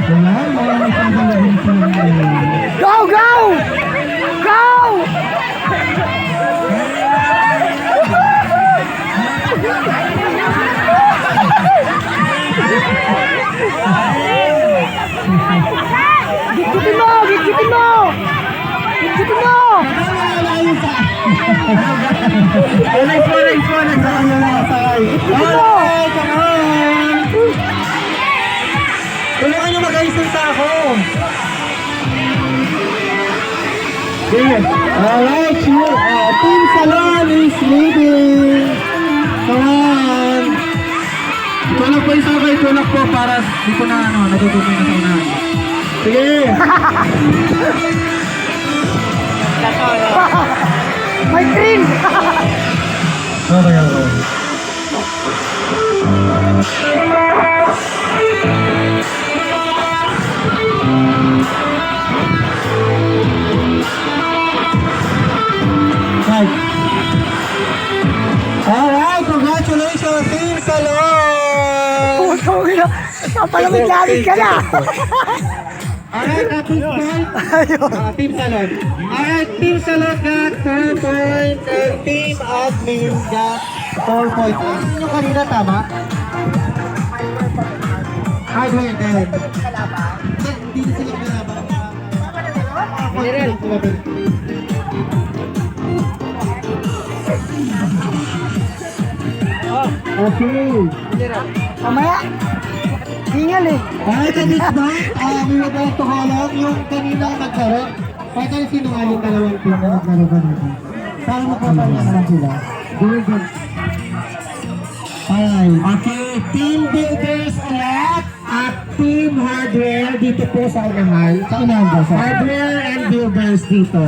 Ayan, maraming paglalagin sa Go, go! Go! Gigitin mo! Gigitin mo! Gigitin mo! Nice one. Gigitin mo! Tulungan nyo mag-ayos ng tako. Alright, Team Salon is leading. Come on. Tulak po isa kayo, tulak po para di ko na natutupin na sa unahan. Sige. May green! Okay. Right. Alright, congratulations, Team Salon! Putong ina! Papalamig namin ka na! Alright, Team Salon. Alright, Team Salon got 4 points and Team Admin got 4 points. Ano yung kanina, tama? Hardware din. Hindi na sila kalaban. Hindi rin. Okay. Mamaya! Tingal eh! Alright, at this point, we would like to call out yung kaninang naglaro. Kahit ano sinungaling dalawang team na naglaro ka natin. Para magpapalya naman sila. Good. Alright. Okay, Team Builders left at Team Hardware dito po sa unahan. Sa unahan ba? Hardware and Builders dito.